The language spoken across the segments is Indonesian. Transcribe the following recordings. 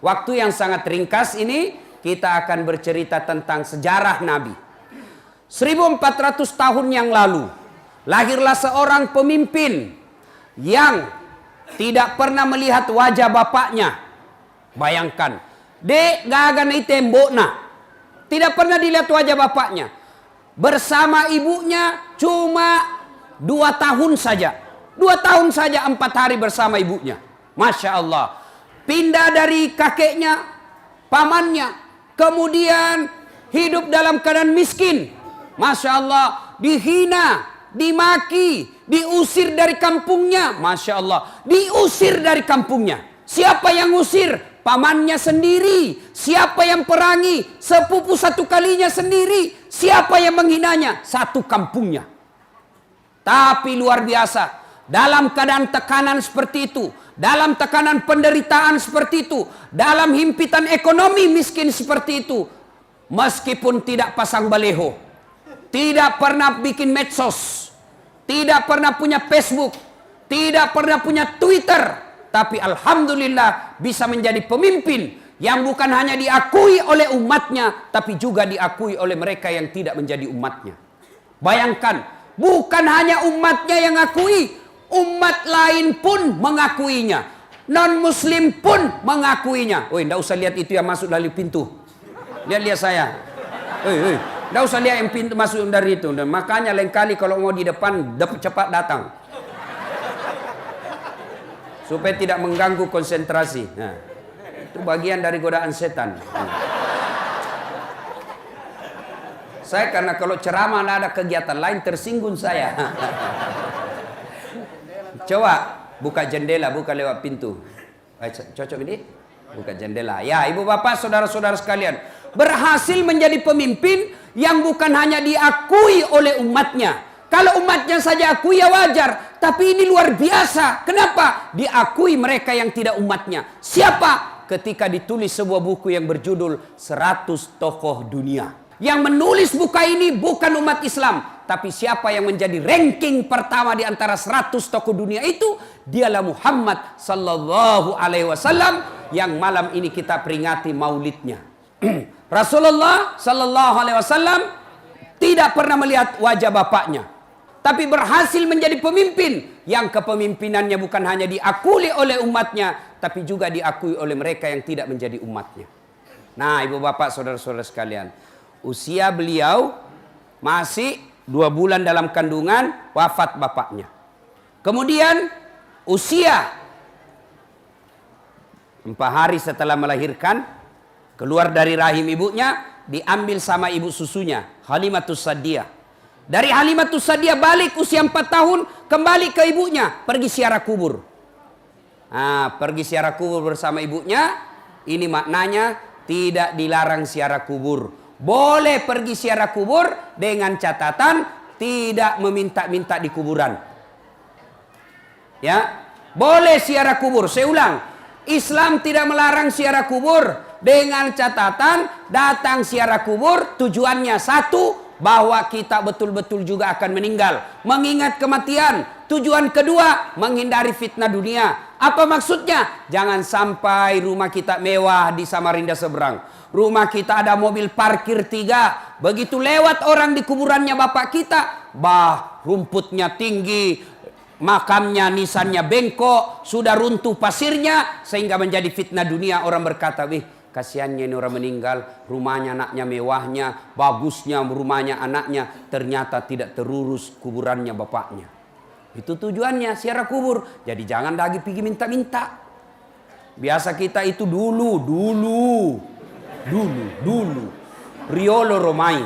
Waktu yang sangat ringkas ini kita akan bercerita tentang sejarah Nabi. 1400 tahun yang lalu lahirlah seorang pemimpin yang tidak pernah melihat wajah bapaknya. Bayangkan, dek gagan tembok nah. Tidak pernah dilihat wajah bapaknya. Bersama ibunya cuma 2 tahun saja. 2 tahun saja 4 hari bersama ibunya. Masya Allah. Pindah dari kakeknya, pamannya. Kemudian hidup dalam keadaan miskin. Masya Allah. Dihina, dimaki, diusir dari kampungnya. Masya Allah. Diusir dari kampungnya. Siapa yang usir? Pamannya sendiri. Siapa yang perangi? Sepupu satu kalinya sendiri. Siapa yang menghinanya? Satu kampungnya. Tapi luar biasa. Dalam keadaan tekanan seperti itu, dalam tekanan penderitaan seperti itu, dalam himpitan ekonomi miskin seperti itu, meskipun tidak pasang baleho, tidak pernah bikin medsos, tidak pernah punya Facebook, tidak pernah punya Twitter, tapi alhamdulillah bisa menjadi pemimpin yang bukan hanya diakui oleh umatnya, tapi juga diakui oleh mereka yang tidak menjadi umatnya. Bayangkan, bukan hanya umatnya yang akui, umat lain pun mengakuinya. Non-muslim pun mengakuinya. Woi, ndak usah lihat itu yang masuk dari pintu. Lihat-lihat saya. Woi, ndak usah lihat yang pintu masuk dari itu. Dan makanya lain kali kalau mau di depan, cepat datang. Supaya tidak mengganggu konsentrasi. Nah, itu bagian dari godaan setan. Saya karena kalau ceramah ada kegiatan lain tersinggung saya. Coba buka jendela, buka lewat pintu. Cocok ini? Buka jendela. Ya, ibu bapak, saudara-saudara sekalian, berhasil menjadi pemimpin yang bukan hanya diakui oleh umatnya. Kalau umatnya saja akui ya wajar, tapi ini luar biasa. Kenapa? Diakui mereka yang tidak umatnya. Siapa? Ketika ditulis sebuah buku yang berjudul 100 Tokoh Dunia. Yang menulis buku ini bukan umat Islam, tapi siapa yang menjadi ranking pertama di antara 100 tokoh dunia itu? Dialah Muhammad sallallahu alaihi wasallam yang malam ini kita peringati maulidnya. Rasulullah sallallahu alaihi wasallam tidak pernah melihat wajah bapaknya, tapi berhasil menjadi pemimpin yang kepemimpinannya bukan hanya diakui oleh umatnya, tapi juga diakui oleh mereka yang tidak menjadi umatnya. Nah, ibu bapak, saudara-saudara sekalian, usia beliau masih 2 bulan dalam kandungan, wafat bapaknya. Kemudian usia 4 hari setelah melahirkan, keluar dari rahim ibunya, diambil sama ibu susunya, Halimatus Sa'diyah. Dari Halimatus Sa'diyah balik usia 4 tahun, kembali ke ibunya, pergi ziarah kubur. Nah, pergi ziarah kubur bersama ibunya, ini maknanya tidak dilarang ziarah kubur. Boleh pergi ziarah kubur dengan catatan tidak meminta-minta di kuburan. Ya, boleh ziarah kubur. Saya ulang, Islam tidak melarang ziarah kubur dengan catatan datang ziarah kubur tujuannya satu, bahwa kita betul-betul juga akan meninggal, mengingat kematian. Tujuan kedua, menghindari fitnah dunia. Apa maksudnya? Jangan sampai rumah kita mewah di Samarinda seberang. Rumah kita ada mobil parkir 3. Begitu lewat orang di kuburannya bapak kita, rumputnya tinggi, makamnya, nisannya bengkok, sudah runtuh pasirnya, sehingga menjadi fitnah dunia. Orang berkata, kasihannya ini orang meninggal, rumahnya anaknya mewahnya, bagusnya rumahnya anaknya, ternyata tidak terurus kuburannya bapaknya. Itu tujuannya ziarah kubur. Jadi jangan lagi pergi minta-minta. Biasa kita itu dulu Riolo Romai.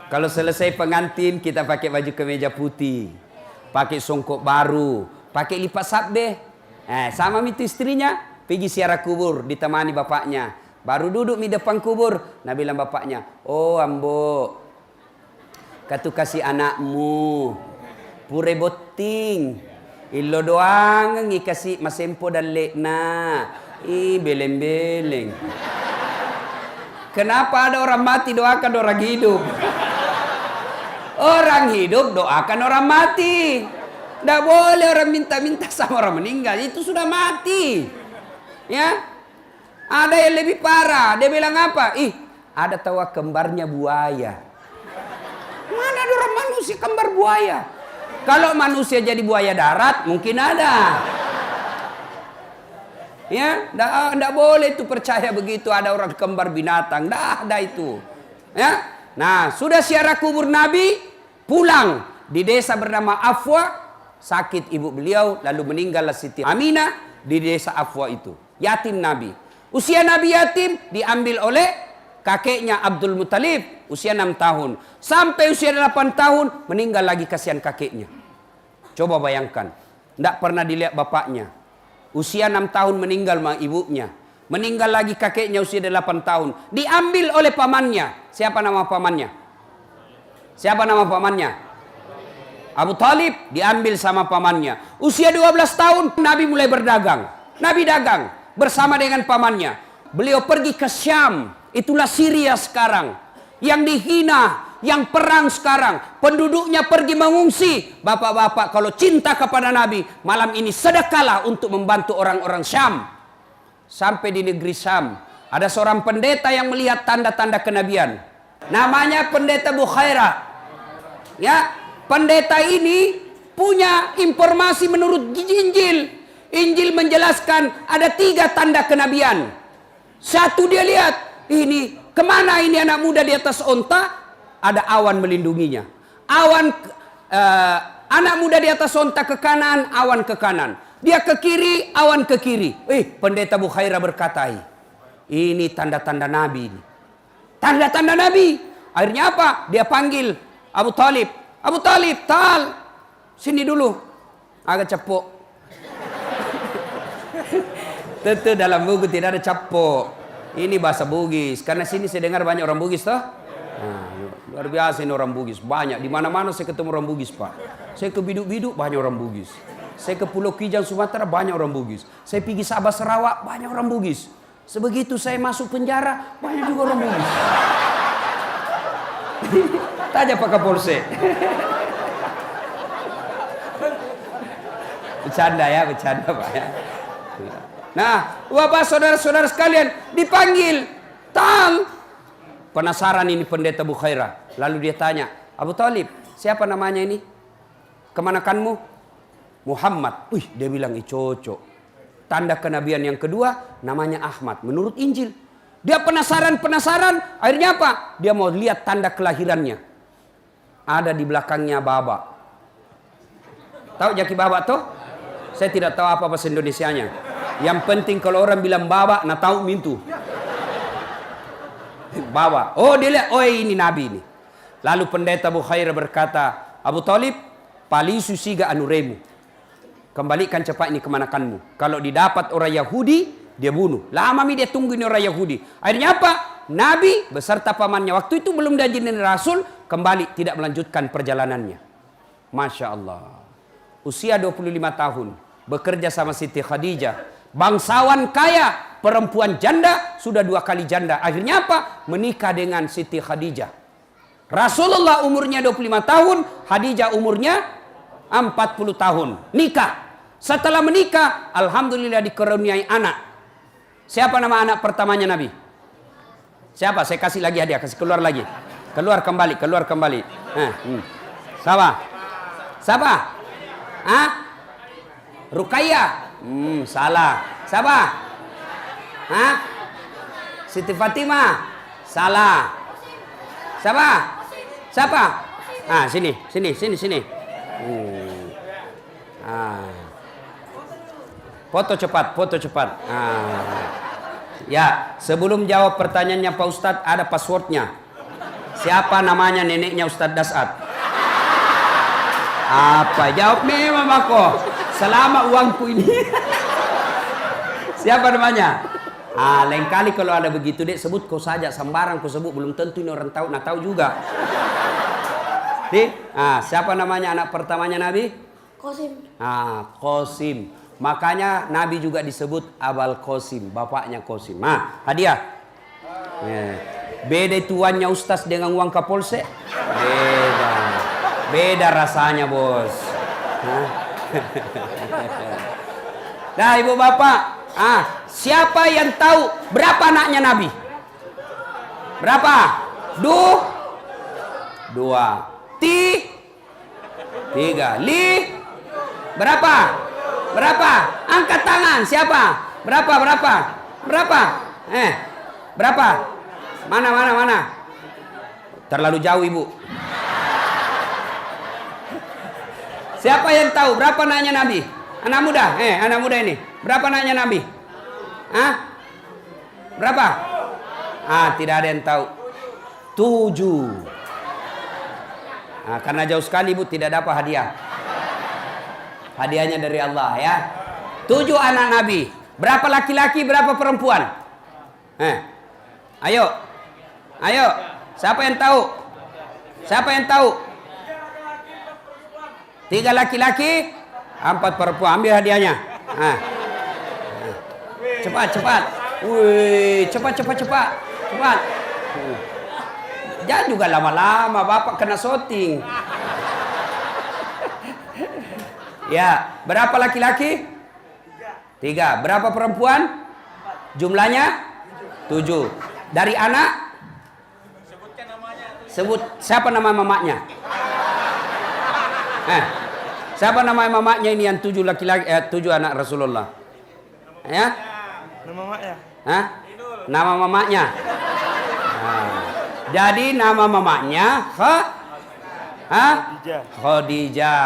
Kalau selesai pengantin kita pakai baju kemeja putih, pakai songkok baru, pakai lipat sabde. Sama itu istrinya pergi ziarah kubur ditemani bapaknya. Baru duduk di depan kubur, nah bilang bapaknya, "Oh ambo, katu kasih anakmu pure boting, illo doang ngikasih masempo dan lekna, beleng-beleng." Kenapa ada orang mati doakan orang hidup? Orang hidup doakan orang mati. Tidak boleh orang minta-minta sama orang meninggal, itu sudah mati. Ya, Ada yang lebih parah. Dia bilang apa? Ih, ada tahu kembarnya buaya. Mana ada orang manusia kembar buaya? Kalau manusia jadi buaya darat, mungkin ada. Ya, enggak boleh itu percaya begitu ada orang kembar binatang. Enggak ada itu. Ya. Nah, sudah ziarah kubur Nabi, pulang di desa bernama Afwa, sakit ibu beliau, lalu meninggallah Siti Aminah di desa Afwa itu. Yatim Nabi. Usia Nabi yatim diambil oleh kakeknya Abdul Muttalib, usia 6 tahun. Sampai usia 8 tahun meninggal lagi, kasihan kakeknya. Coba bayangkan, tidak pernah dilihat bapaknya. Usia 6 tahun meninggal ibunya. Meninggal lagi kakeknya usia 8 tahun. Diambil oleh pamannya. Siapa nama pamannya? Siapa nama pamannya? Abu Talib diambil sama pamannya. Usia 12 tahun Nabi mulai berdagang. Nabi dagang bersama dengan pamannya. Beliau pergi ke Syam. Itulah Syria sekarang. Yang dihina, yang perang sekarang. Penduduknya pergi mengungsi. Bapak-bapak kalau cinta kepada Nabi, malam ini sedekahlah untuk membantu orang-orang Syam. Sampai di negeri Syam, ada seorang pendeta yang melihat tanda-tanda kenabian. Namanya pendeta Bukhaira. Ya, pendeta ini punya informasi menurut Injil. Injil menjelaskan ada 3 tanda kenabian. Satu, dia lihat, ini kemana ini anak muda di atas onta? Ada awan melindunginya. Awan, anak muda di atas onta ke kanan, awan ke kanan. Dia ke kiri, awan ke kiri. Pendeta Bukhaira berkata, ini tanda-tanda Nabi. Tanda-tanda Nabi. Akhirnya apa? Dia panggil Abu Talib. Abu Talib, Tal, sini dulu. Agak cepuk. Tentu dalam buku tidak ada capok. Ini bahasa Bugis. Karena sini saya dengar banyak orang Bugis toh. Nah, luar biasa ini orang Bugis. Banyak. Di mana-mana saya ketemu orang Bugis, Pak. Saya ke Biduk-Biduk banyak orang Bugis. Saya ke Pulau Kijang Sumatera banyak orang Bugis. Saya pergi Sabah Sarawak banyak orang Bugis. Sebegitu saya masuk penjara banyak juga orang Bugis. Tanya Pak Kapolsek. Bercanda ya, bercanda Pak ya. Nah, Bapak saudara-saudara sekalian dipanggil. Tal. Penasaran ini pendeta Bukhaira. Lalu dia tanya, Abu Talib, siapa namanya ini? Kemanakanmu? Muhammad. Dia bilang, cocok. Tanda kenabian yang kedua, namanya Ahmad. Menurut Injil. Dia penasaran. Akhirnya apa? Dia mau lihat tanda kelahirannya. Ada di belakangnya Baba. Tahu jaki Baba tuh? Saya tidak tahu apa bahasa Indonesianya. Yang penting kalau orang bilang Baba, nah tahu mintu. Baba. Oh dia lihat, ini Nabi ini. Lalu pendeta Bukhaira berkata, Abu Talib, palisu siga anuremu. Kembalikan cepat ini kemanakanmu. Kalau didapat orang Yahudi, dia bunuh. Lama dia tunggu ini orang Yahudi. Akhirnya apa? Nabi beserta pamannya. Waktu itu belum jadi Rasul. Kembali tidak melanjutkan perjalanannya. Masya Allah. Usia 25 tahun. Bekerja sama Siti Khadijah. Bangsawan kaya. Perempuan janda. Sudah 2 kali janda. Akhirnya apa? Menikah dengan Siti Khadijah. Rasulullah umurnya 25 tahun. Khadijah umurnya 40 tahun. Nikah. Setelah menikah, alhamdulillah dikaruniai anak. Siapa nama anak pertamanya Nabi? Siapa? Saya kasih lagi hadiah, kasih keluar lagi. Keluar kembali. Siapa? Ruqayyah. Salah. Siapa? Siti Fatimah. Salah. Siapa? Sini. Foto cepat. Ya, sebelum jawab pertanyaannya Pak Ustadz, ada passwordnya. Siapa namanya neneknya Ustadz Dasat? Apa? Jawab memang aku. Selama uangku ini. Siapa namanya? Lain kali kalau ada begitu dek, sebut kau saja, sembarang kau sebut, belum tentu ini orang tahu, tahu juga. Siapa namanya anak pertamanya Nabi? Qasim. Qasim. Makanya Nabi juga disebut Abul Qasim, bapaknya Qasim. Hadiah. Beda tuannya Ustaz dengan uang Kapolsek? Beda rasanya, Bos. Nah, Ibu Bapak, Siapa yang tahu berapa anaknya Nabi? Berapa? Dua. Tiga. Berapa? Berapa? Angkat tangan. Siapa? Berapa? Berapa? Mana? Terlalu jauh ibu. Siapa yang tahu berapa anaknya Nabi? Anak muda ini. Berapa anaknya Nabi? Hah? Berapa? Tidak ada yang tahu. 7. Karena jauh sekali ibu tidak dapat hadiah. Hadiahnya dari Allah ya. 7 anak Nabi. Berapa laki-laki, berapa perempuan? Ayo. Siapa yang tahu? 3 laki-laki, 4 perempuan. Ambil hadiahnya. Cepat. Wih, cepat. Jangan juga lama-lama, Bapak kena syuting. Ya, berapa laki-laki? 3. Berapa perempuan? Jumlahnya? 7. Dari anak? Sebut siapa nama mamanya? Siapa nama mamanya ini yang 7 laki-laki 7 anak Rasulullah? Ya? Nama mamanya? Nama mamanya. Jadi nama mamanya Khadijah.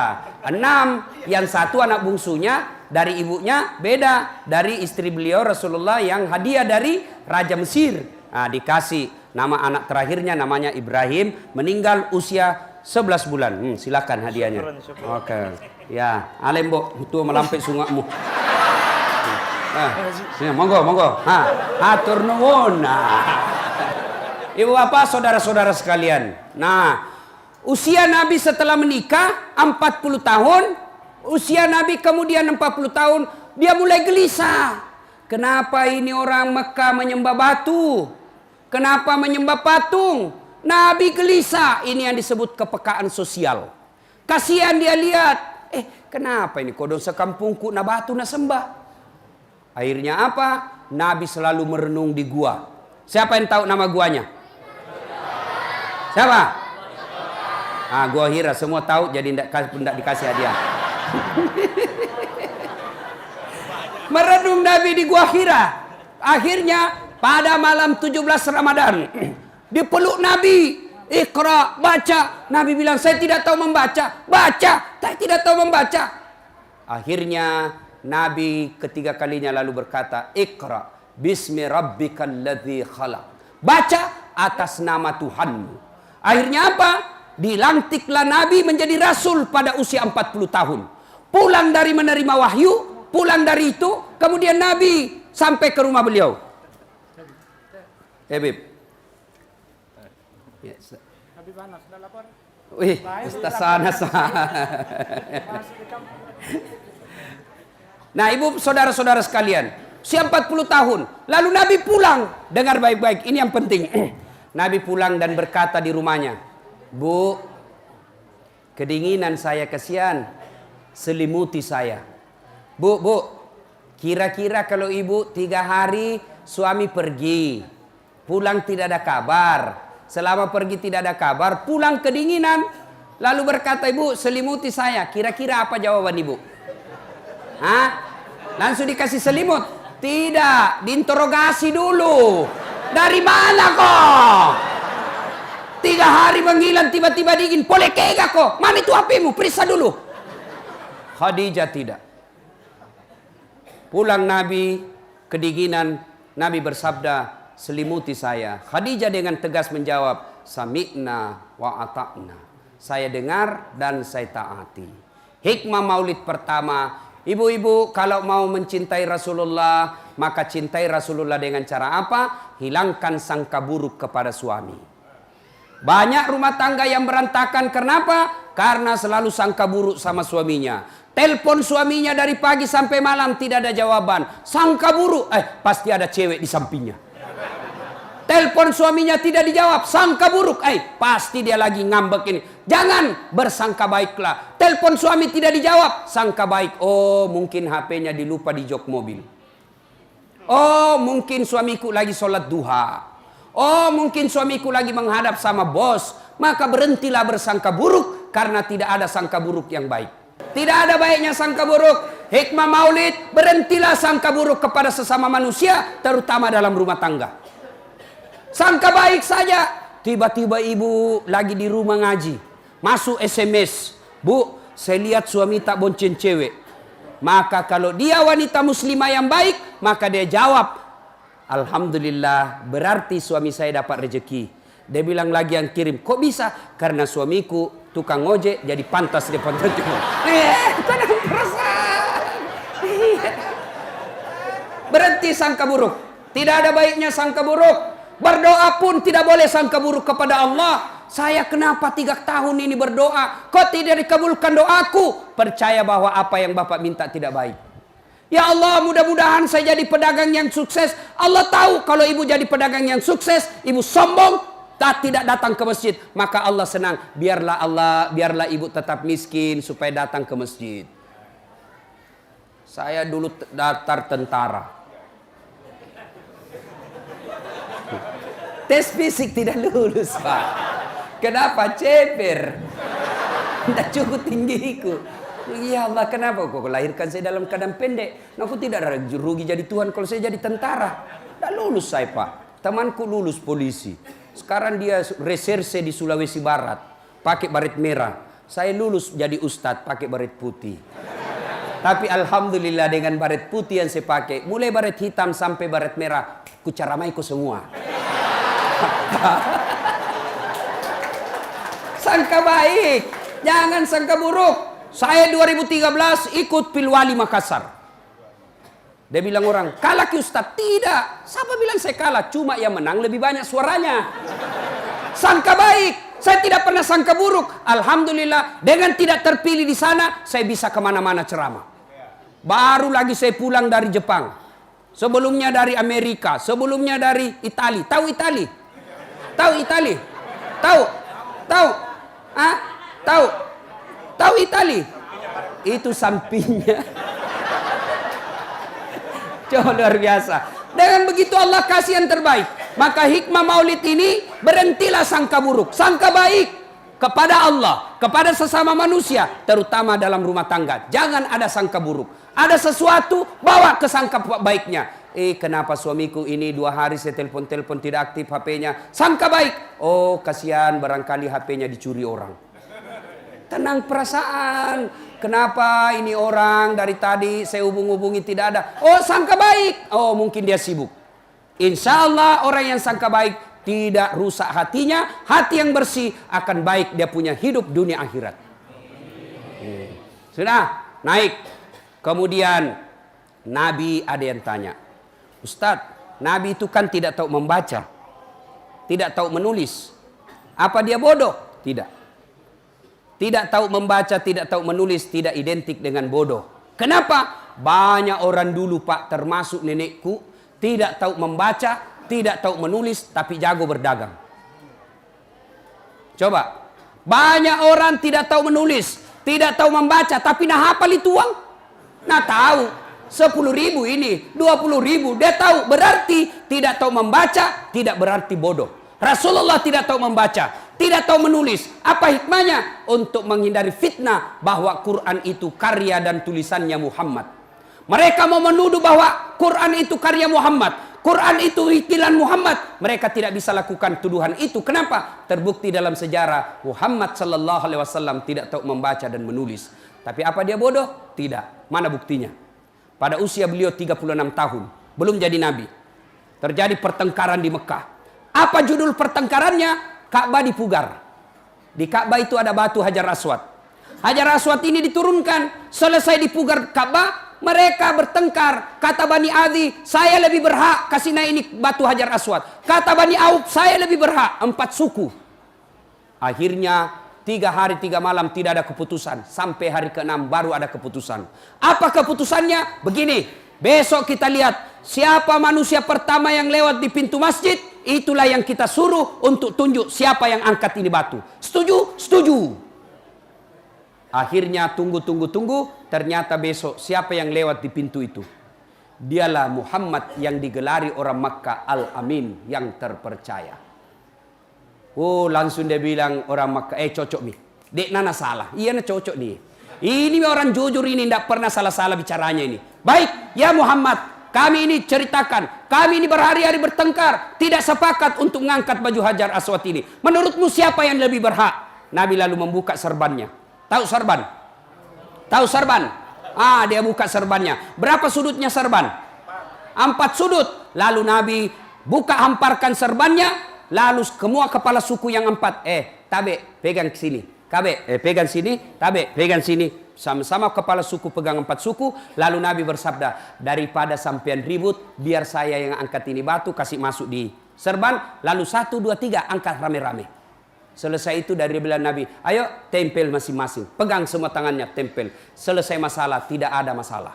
6. Yang 1 anak bungsunya dari ibunya beda dari istri beliau Rasulullah yang hadiah dari Raja Mesir. Dikasih nama anak terakhirnya namanya Ibrahim, meninggal usia 11 bulan. Silakan hadiahnya. Oke. Ya, alembo itu melampir sungakmu. Sini, monggo. Hatur nuwun. Ibu bapak, saudara-saudara sekalian. Nah, usia Nabi setelah menikah 40 tahun, usia Nabi kemudian 40 tahun, dia mulai gelisah. Kenapa ini orang Mekah menyembah batu? Kenapa menyembah patung? Nabi gelisah. Ini yang disebut kepekaan sosial. Kasihan dia lihat. Kenapa ini kodong sekampungku na batu na sembah? Akhirnya apa? Nabi selalu merenung di gua. Siapa yang tahu nama guanya? Siapa? Gua Hira, semua tahu jadi tidak dikasih hadiah. Merenung Nabi di gua Hira. Akhirnya pada malam 17 Ramadan dipeluk Nabi. Iqra, baca. Nabi bilang, saya tidak tahu membaca. Baca, saya tidak tahu membaca. Akhirnya Nabi ketiga kalinya lalu berkata, Iqra bismi rabbikal ladzi khalaq. Baca atas nama Tuhanmu. Akhirnya apa? Dilantiklah Nabi menjadi rasul pada usia 40 tahun. Pulang dari menerima wahyu, pulang dari itu, kemudian Nabi sampai ke rumah beliau. Habib. Habib Anas sudah lapor. Wih, Ustaz Anas. Nah, ibu saudara-saudara sekalian, usia 40 tahun. Lalu Nabi pulang. Dengar baik-baik, ini yang penting. Nabi pulang dan berkata di rumahnya, Bu, kedinginan saya, kasihan, selimuti saya. Bu, kira-kira kalau ibu 3 hari suami pergi, pulang tidak ada kabar. Selama pergi tidak ada kabar, pulang kedinginan. Lalu berkata ibu, selimuti saya. Kira-kira apa jawaban ibu? Langsung dikasih selimut? Tidak, diinterogasi dulu. Dari mana kok? 3 hari menghilang, tiba-tiba dingin. Boleh kega kok? Mana itu HP-mu? Periksa dulu. Khadijah tidak. Pulang Nabi, kedinginan. Nabi bersabda, selimuti saya. Khadijah dengan tegas menjawab, sami'na wa ata'na. Saya dengar dan saya taati. Hikmah maulid pertama, ibu-ibu kalau mau mencintai Rasulullah, maka cintai Rasulullah dengan cara apa? Hilangkan sangka buruk kepada suami. Banyak rumah tangga yang berantakan, kenapa? Karena selalu sangka buruk sama suaminya. Telepon suaminya dari pagi sampai malam tidak ada jawaban. Sangka buruk, pasti ada cewek di sampingnya. Telepon suaminya tidak dijawab, sangka buruk, pasti dia lagi ngambek ini. Jangan, bersangka baiklah. Telepon suami tidak dijawab, sangka baik. Oh, mungkin HP-nya dilupa di jok mobil. Oh, mungkin suamiku lagi sholat duha. Oh, mungkin suamiku lagi menghadap sama bos. Maka berhentilah bersangka buruk, karena tidak ada sangka buruk yang baik. Tidak ada baiknya sangka buruk. Hikmah maulid, berhentilah sangka buruk kepada sesama manusia, terutama dalam rumah tangga. Sangka baik saja. Tiba-tiba ibu lagi di rumah ngaji, masuk SMS, Bu, saya lihat suami tak bonceng cewek. Maka kalau dia wanita muslimah yang baik, maka dia jawab, Alhamdulillah, berarti suami saya dapat rezeki. Dia bilang lagi yang kirim, kok bisa? Karena suamiku tukang ojek, jadi pantas dia pantas. Tenang perasaan. Berhenti sangka buruk. Tidak ada baiknya sangka buruk. Berdoa pun tidak boleh sangka buruk kepada Allah. Saya kenapa 3 tahun ini berdoa, kok tidak dikabulkan doaku? Percaya bahwa apa yang Bapak minta tidak baik. Ya Allah, mudah-mudahan saya jadi pedagang yang sukses. Allah tahu kalau ibu jadi pedagang yang sukses, ibu sombong, tidak datang ke masjid, maka Allah senang. Biarlah ibu tetap miskin supaya datang ke masjid. Saya dulu daftar tentara. Tes fisik tidak lulus, Pak. Kenapa? Ceper. Tidak cukup tinggiku. Ya Allah, kenapa kok lahirkan saya dalam keadaan pendek? Aku tidak ada rugi jadi Tuhan kalau saya jadi tentara. Tidak lulus saya, Pak. Temanku lulus polisi. Sekarang dia reserse di Sulawesi Barat. Pakai baret merah. Saya lulus jadi ustadz pakai baret putih. Tapi alhamdulillah dengan baret putih yang saya pakai, mulai baret hitam sampai baret merah, kucaramaiku semua. Sangka baik, jangan sangka buruk. Saya 2013 ikut Pilwali Makassar. Dia bilang orang, kalah ke Ustaz? Tidak. Siapa bilang saya kalah? Cuma yang menang lebih banyak suaranya. Sangka baik. Saya tidak pernah sangka buruk. Alhamdulillah, dengan tidak terpilih di sana, saya bisa kemana-mana ceramah. Baru lagi saya pulang dari Jepang. Sebelumnya dari Amerika. Sebelumnya dari Itali. Tahu Itali? Tahu Itali? Tahu? Tahu? Ah? Tahu? Tahu Itali? Itu sampingnya. Coba luar biasa. Dengan begitu Allah kasih yang terbaik. Maka hikmah maulid ini, berhentilah sangka buruk. Sangka baik kepada Allah, kepada sesama manusia, terutama dalam rumah tangga. Jangan ada sangka buruk. Ada sesuatu, bawa ke sangka baiknya. Kenapa suamiku ini 2 hari saya telepon-telepon tidak aktif HP-nya. Sangka baik. Oh, kasihan barangkali HP-nya dicuri orang. Tenang perasaan. Kenapa ini orang dari tadi saya hubung-hubungi tidak ada. Oh, sangka baik. Oh, mungkin dia sibuk. Insya Allah orang yang sangka baik tidak rusak hatinya. Hati yang bersih akan baik dia punya hidup dunia akhirat. Sudah naik. Kemudian Nabi ada yang tanya. Ustadz, Nabi itu kan tidak tahu membaca. Tidak tahu menulis. Apa dia bodoh? Tidak. Tidak tahu membaca, tidak tahu menulis, tidak identik dengan bodoh. Kenapa? Banyak orang dulu, Pak, termasuk nenekku, tidak tahu membaca, tidak tahu menulis, tapi jago berdagang. Coba. Banyak orang tidak tahu menulis, tidak tahu membaca, tapi nah hafal itu uang. Nah tahu. 10.000 ini, 20.000, dia tahu. Berarti tidak tahu membaca, tidak berarti bodoh. Rasulullah tidak tahu membaca, tidak tahu menulis. Apa hikmahnya? Untuk menghindari fitnah bahwa Quran itu karya dan tulisannya Muhammad. Mereka mau menuduh bahwa Quran itu karya Muhammad, Quran itu ikilan Muhammad. Mereka tidak bisa lakukan tuduhan itu. Kenapa? Terbukti dalam sejarah Muhammad sallallahu alaihi wasallam tidak tahu membaca dan menulis. Tapi apa dia bodoh? Tidak. Mana buktinya? Pada usia beliau 36 tahun, belum jadi nabi. Terjadi pertengkaran di Mekah. Apa judul pertengkarannya? Ka'bah dipugar. Di Ka'bah itu ada batu Hajar Aswad. Hajar Aswad ini diturunkan. Selesai dipugar Ka'bah, mereka bertengkar. Kata Bani Adi, saya lebih berhak kasih naik ini batu Hajar Aswad. Kata Bani Auf, saya lebih berhak. 4 suku. Akhirnya 3 hari 3 malam tidak ada keputusan. Sampai hari ke-6 baru ada keputusan. Apa keputusannya? Begini. Besok kita lihat siapa manusia pertama yang lewat di pintu masjid. Itulah yang kita suruh untuk tunjuk siapa yang angkat ini batu. Setuju? Setuju. Akhirnya tunggu. Ternyata besok siapa yang lewat di pintu itu. Dialah Muhammad yang digelari orang Makkah Al-Amin, yang terpercaya. Oh, langsung dia bilang orang Makkah, cocok nih. Dek nana salah. Iya na cocok nih. Ini orang jujur ini, tidak pernah salah-salah bicaranya ini. Baik, ya Muhammad, kami ini ceritakan. Kami ini berhari-hari bertengkar. Tidak sepakat untuk mengangkat baju Hajar Aswad ini. Menurutmu siapa yang lebih berhak? Nabi lalu membuka serbannya. Tahu serban? Tahu serban? Dia buka serbannya. Berapa sudutnya serban? 4 sudut. Lalu Nabi buka, hamparkan serbannya. Lalu semua kepala suku yang 4. Tabe, pegang sini. Kabe, pegang sini. Tabe, pegang sini. Sama-sama kepala suku pegang 4 suku. Lalu Nabi bersabda, daripada sampean ribut, biar saya yang angkat ini batu, kasih masuk di serban. Lalu 1, 2, 3, angkat rame-rame. Selesai itu dari bilang Nabi, ayo tempel masing-masing. Pegang semua tangannya, tempel. Selesai masalah, tidak ada masalah.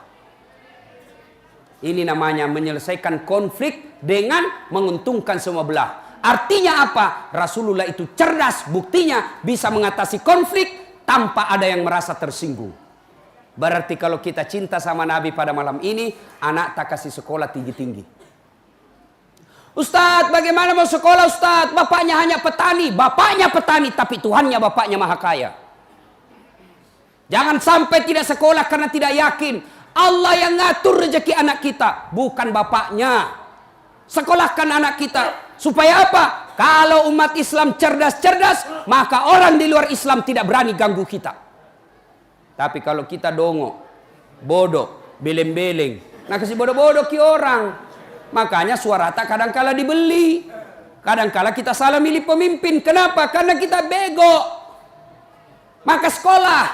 Ini namanya menyelesaikan konflik dengan menguntungkan semua belah. Artinya apa? Rasulullah itu cerdas, buktinya bisa mengatasi konflik tanpa ada yang merasa tersinggung. Berarti kalau kita cinta sama Nabi pada malam ini, anak tak kasih sekolah tinggi-tinggi. Ustadz, bagaimana mau sekolah Ustadz? Bapaknya hanya petani. Bapaknya petani, tapi Tuhannya bapaknya maha kaya. Jangan sampai tidak sekolah karena tidak yakin. Allah yang ngatur rezeki anak kita, bukan bapaknya. Sekolahkan anak kita. Supaya apa? Kalau umat Islam cerdas-cerdas, maka orang di luar Islam tidak berani ganggu kita. Tapi kalau kita dongo, bodoh, beleng-beleng, nah kasih bodoh-bodoh ki orang. Makanya suara tak kadangkala dibeli. Kadangkala kita salah milih pemimpin. Kenapa? Karena kita bego. Maka sekolah.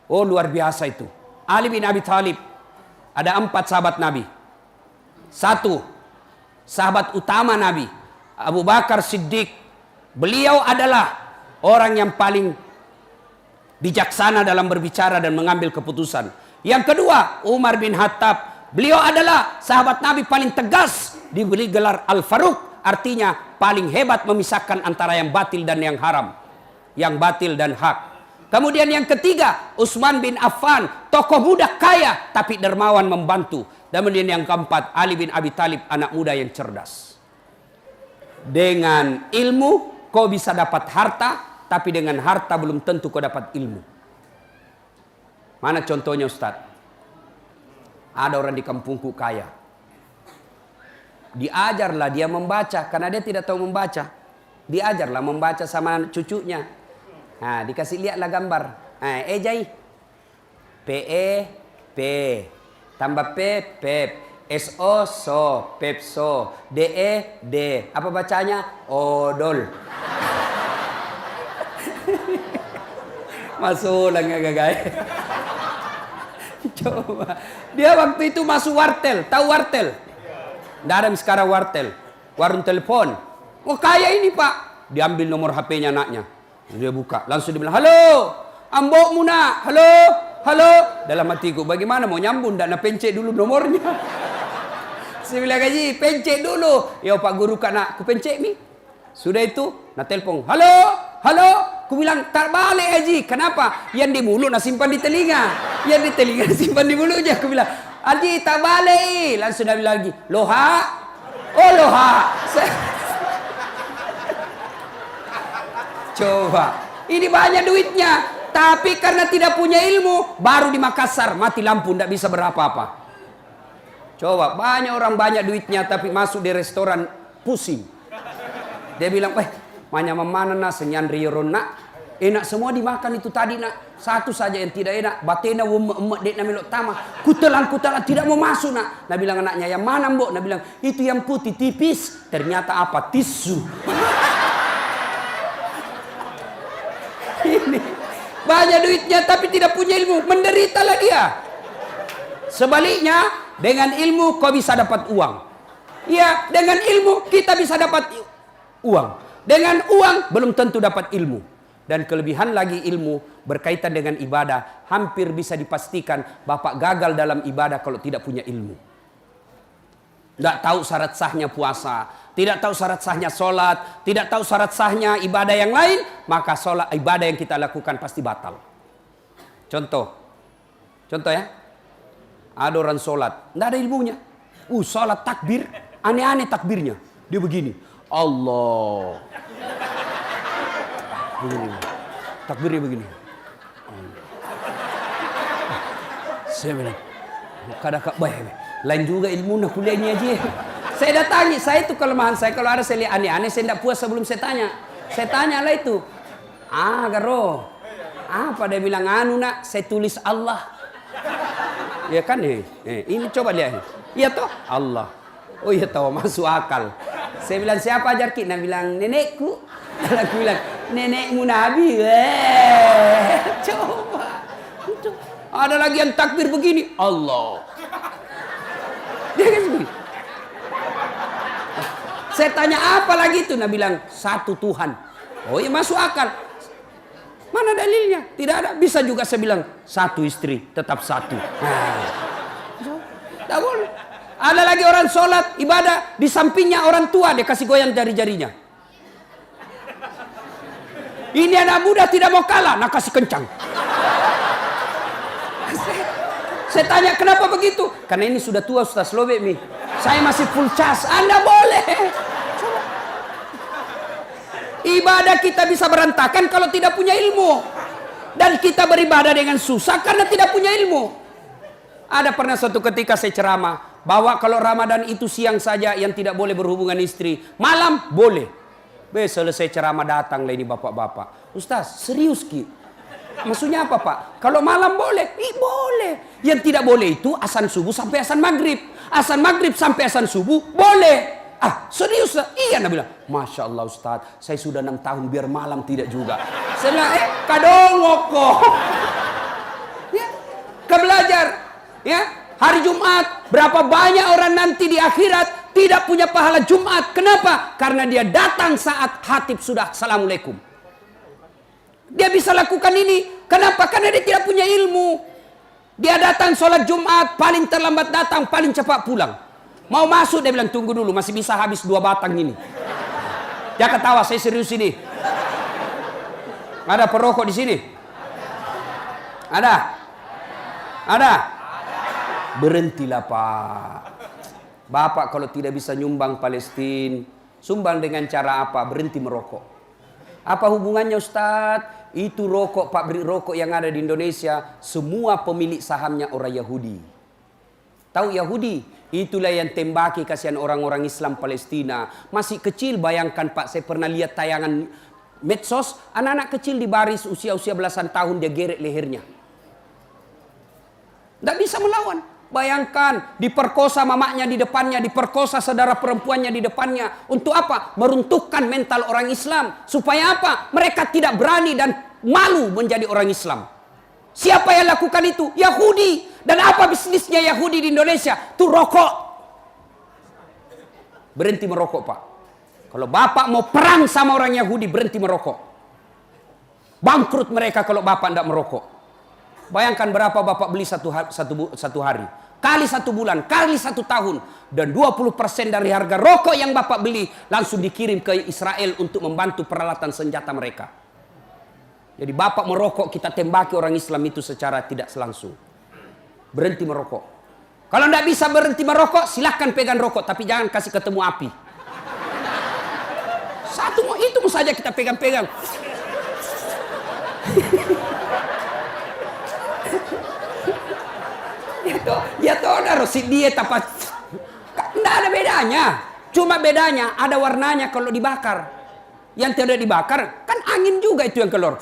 Oh, luar biasa itu. Ali bin Abi Thalib. Ada 4 sahabat Nabi. 1, sahabat utama Nabi, Abu Bakar Siddiq. Beliau adalah orang yang paling bijaksana dalam berbicara dan mengambil keputusan. Yang kedua, Umar bin Khattab. Beliau adalah sahabat Nabi paling tegas, diberi gelar Al-Faruq, artinya paling hebat memisahkan antara yang batil dan yang haram, yang batil dan hak. Kemudian yang ketiga, Utsman bin Affan, tokoh muda kaya tapi dermawan membantu. Kemudian yang keempat, Ali bin Abi Thalib, anak muda yang cerdas. Dengan ilmu kau bisa dapat harta, tapi dengan harta belum tentu kau dapat ilmu. Mana contohnya Ustadz? Ada orang di kampungku kaya. Diajarlah dia membaca karena dia tidak tahu membaca. Diajarlah membaca sama cucunya. Nah, dikasih lihatlah gambar. Jai. P tambah pep. So pepso. D. Apa bacanya? Odol. Masuk lah guys. Coba. Dia waktu itu masuk wartel. Tahu wartel? Tidak ada sekarang wartel. Warung telepon. Oh kaya ini pak. Diambil nomor HP-nya anaknya. Dia buka. Langsung dia bilang, halo. Ambokmu nak. Halo. Dalam hatiku. Bagaimana mau nyambung? Tidak nak pencet dulu nomornya. Saya bilang gaji. Pencet dulu. Ya pak guru kak nak. Ku pencet mi. Sudah itu. Nak telepon. Halo. Ku bilang tak balik Haji. Kenapa? Yang di mulut nak simpan di telinga. Yang di telinga simpan di mulut je. Aku bilang, Haji tak balik. Langsung dia bilang lagi, loha. Oh loha. Coba. Ini banyak duitnya. Tapi karena tidak punya ilmu, baru di Makassar mati lampu, tidak bisa berapa-apa. Coba, banyak orang banyak duitnya tapi masuk di restoran pusing. Dia bilang, manya mana nak senyan riron nak. Enak semua dimakan itu tadi nak. Satu saja yang tidak enak. Batena emak dek namilok tama. Kutelan tidak mau masuk nak. Nak bilang anaknya yang mana mbok? Nak bilang itu yang putih tipis. Ternyata apa? Tisu. Ini banyak duitnya tapi tidak punya ilmu. Menderitalah dia. Sebaliknya dengan ilmu kau bisa dapat uang. Ya dengan ilmu kita bisa dapat uang. Dengan uang belum tentu dapat ilmu. Dan kelebihan lagi ilmu berkaitan dengan ibadah. Hampir bisa dipastikan Bapak gagal dalam ibadah kalau tidak punya ilmu. Tidak tahu syarat sahnya puasa. Tidak tahu syarat sahnya sholat. Tidak tahu syarat sahnya ibadah yang lain. Maka ibadah yang kita lakukan pasti batal. Contoh ya. Ada orang sholat, tidak ada ilmunya. Sholat takbir, aneh-aneh takbirnya. Dia begini, Allah. Begini. Takbirnya begini. Saya bilang, kadang-kadang baik. Lain juga ilmu nak kuliah ini aja. Saya datangi, saya itu kelemahan saya. Kalau ada saya lihat aneh-aneh, saya tidak puas sebelum saya tanya. Saya tanya lah itu. Garo. Apa dia bilang, nak, saya tulis Allah. Ya kan ini coba lihat. Iya toh Allah. Oh iya toh, masuk akal. Saya bilang, siapa ajar kita? Dia bilang, nenekku. Dan aku bilang, nenekmu Nabi. Coba. Ada lagi yang takbir begini, Allah. Dia kan begini. Saya tanya apa lagi itu? Dia bilang, satu Tuhan. Oh iya masuk akal. Mana dalilnya? Tidak ada. Bisa juga saya bilang, satu istri, tetap satu. Tidak boleh. Ada lagi orang sholat, ibadah, di sampingnya orang tua, dia kasih goyang jari-jarinya. Ini anak muda tidak mau kalah, nak kasih kencang. Saya tanya, kenapa begitu? Karena ini sudah tua, Ustaz Lobek mi. Saya masih full cas, Anda boleh. Ibadah kita bisa berantakan kalau tidak punya ilmu. Dan kita beribadah dengan susah karena tidak punya ilmu. Ada pernah suatu ketika saya ceramah bahwa kalau Ramadan itu siang saja yang tidak boleh berhubungan istri, malam boleh. Selesai ceramah datang lah ini bapak-bapak. Ustaz, serius Ki? Maksudnya apa Pak? Kalau malam boleh? Boleh. Yang tidak boleh itu asan subuh sampai asan maghrib. Asan maghrib sampai asan subuh boleh. Serius? Iya, Nabi bilang. Masya Allah Ustaz, saya sudah 6 tahun biar malam tidak juga. Saya bilang, kadongok kok. Ya, kebelajar. Ya, hari Jumat, berapa banyak orang nanti di akhirat tidak punya pahala Jumat. Kenapa? Karena dia datang saat khatib sudah Assalamualaikum. Dia bisa lakukan ini. Kenapa? Karena dia tidak punya ilmu. Dia datang sholat Jumat, paling terlambat datang, paling cepat pulang. Mau masuk, dia bilang, tunggu dulu, masih bisa habis 2 batang ini. Dia ketawa, saya serius ini. Ada perokok di sini? Ada? Ada? Berhentilah Pak. Bapak kalau tidak bisa nyumbang Palestina, sumbang dengan cara apa? Berhenti merokok. Apa hubungannya Ustadz? Itu rokok, pabrik rokok yang ada di Indonesia, semua pemilik sahamnya orang Yahudi. Tahu Yahudi? Itulah yang tembaki kasihan orang-orang Islam Palestina. Masih kecil, bayangkan Pak, saya pernah lihat tayangan medsos, anak-anak kecil di baris usia-usia belasan tahun dia geret lehernya. Tidak bisa melawan. Bayangkan, diperkosa mamanya di depannya, diperkosa saudara perempuannya di depannya. Untuk apa? Meruntuhkan mental orang Islam. Supaya apa? Mereka tidak berani dan malu menjadi orang Islam. Siapa yang lakukan itu? Yahudi. Dan apa bisnisnya Yahudi di Indonesia? Itu rokok. Berhenti merokok Pak. Kalau Bapak mau perang sama orang Yahudi, berhenti merokok. Bangkrut mereka kalau Bapak tidak merokok. Bayangkan berapa Bapak beli satu hari. Kali 1 bulan, kali 1 tahun. Dan 20% dari harga rokok yang Bapak beli langsung dikirim ke Israel untuk membantu peralatan senjata mereka. Jadi Bapak merokok, kita tembaki orang Islam itu secara tidak langsung. Berhenti merokok. Kalau tidak bisa berhenti merokok, silahkan pegang rokok. Tapi jangan kasih ketemu api. Satu itu saja kita pegang-pegang. Ya toh ada rosid diet apa. Tidak ada bedanya. Cuma bedanya ada warnanya kalau dibakar. Yang tidak dibakar kan angin juga itu yang keluar.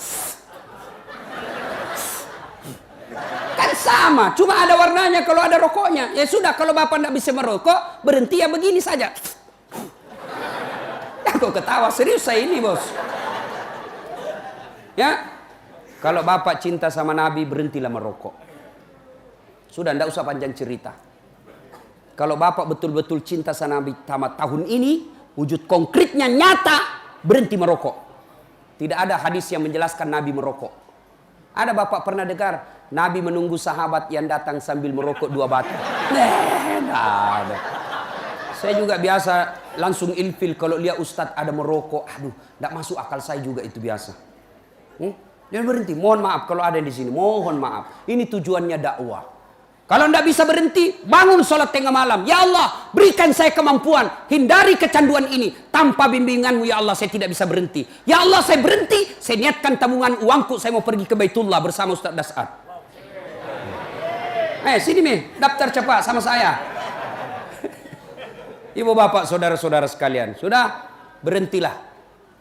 Kan sama, cuma ada warnanya kalau ada rokoknya. Ya sudah, kalau Bapak tidak bisa merokok, berhenti ya begini saja. Ya kok ketawa, serius saya ini bos. Ya, kalau Bapak cinta sama Nabi, berhentilah merokok. Sudah, tidak usah panjang cerita. Kalau Bapak betul-betul cinta sama Nabi tamat tahun ini, wujud konkretnya nyata, berhenti merokok. Tidak ada hadis yang menjelaskan Nabi merokok. Ada Bapak pernah dengar Nabi menunggu sahabat yang datang sambil merokok 2 batang? Tidak ada. Saya juga biasa langsung ilfil kalau lihat Ustadz ada merokok. Aduh, tidak masuk akal saya juga itu biasa. Jangan berhenti. Mohon maaf kalau ada di sini. Mohon maaf. Ini tujuannya dakwah. Kalau tidak bisa berhenti, bangun sholat tengah malam. Ya Allah, berikan saya kemampuan. Hindari kecanduan ini. Tanpa bimbinganmu, ya Allah, saya tidak bisa berhenti. Ya Allah, saya berhenti. Saya niatkan tabungan uangku. Saya mau pergi ke Baitullah bersama Ustaz Das'ad. Sini Mi, daftar cepat sama saya. Ibu bapak, saudara-saudara sekalian. Sudah, berhentilah.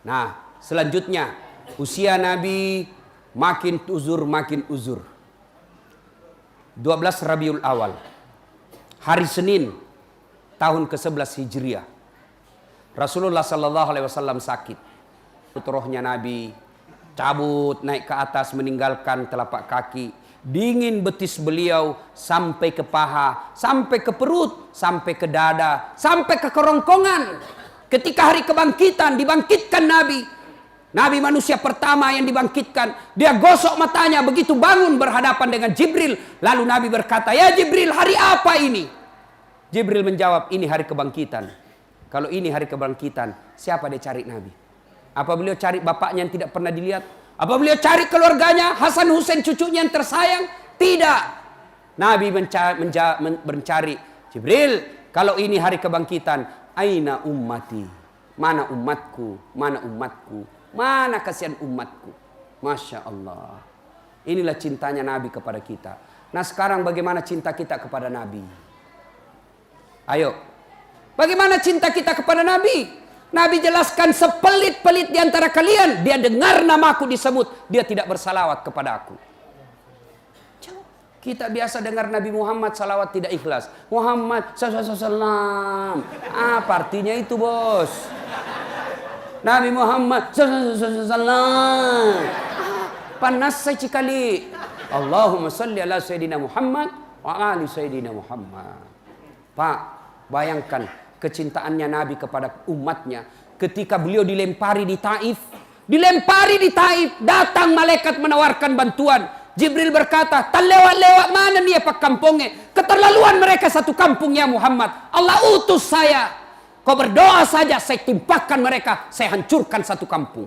Nah, selanjutnya. Usia Nabi makin uzur. 12 Rabiul Awal, hari Senin, tahun ke-11 Hijriah. Rasulullah Sallallahu Alaihi Wasallam sakit. Rohnya Nabi cabut naik ke atas meninggalkan telapak kaki. Dingin betis beliau sampai ke paha, sampai ke perut, sampai ke dada, sampai ke kerongkongan. Ketika hari kebangkitan, dibangkitkan Nabi. Nabi manusia pertama yang dibangkitkan. Dia gosok matanya, begitu bangun berhadapan dengan Jibril. Lalu Nabi berkata, "Ya Jibril, hari apa ini?" Jibril menjawab, "Ini hari kebangkitan." Kalau ini hari kebangkitan, siapa dia cari Nabi? Apa beliau cari bapaknya yang tidak pernah dilihat? Apa beliau cari keluarganya, Hasan Husain cucunya yang tersayang? Tidak. Nabi mencari, Jibril, kalau ini hari kebangkitan, aina ummati? Mana umatku? Mana umatku? Mana kasihan umatku? Masya Allah. Inilah cintanya Nabi kepada kita. Nah sekarang bagaimana cinta kita kepada Nabi? Ayo. Bagaimana cinta kita kepada Nabi? Nabi jelaskan, sepelit-pelit di antara kalian, dia dengar namaku disebut, dia tidak bersalawat kepada aku. Kita biasa dengar Nabi Muhammad salawat tidak ikhlas. Muhammad sallallahu. Apa artinya itu, bos? Nabi Muhammad sallallahu. Panas saya cikali. Allahumma salli ala Sayyidina Muhammad wa ali Sayyidina Muhammad. Pak, bayangkan kecintaannya Nabi kepada umatnya. Ketika beliau dilempari di Taif. Datang malaikat menawarkan bantuan. Jibril berkata, "Terlewat-lewat mana nih pak kampungnya? Keterlaluan mereka satu kampungnya Muhammad. Allah utus saya. Kau berdoa saja, saya timpakan mereka, saya hancurkan satu kampung."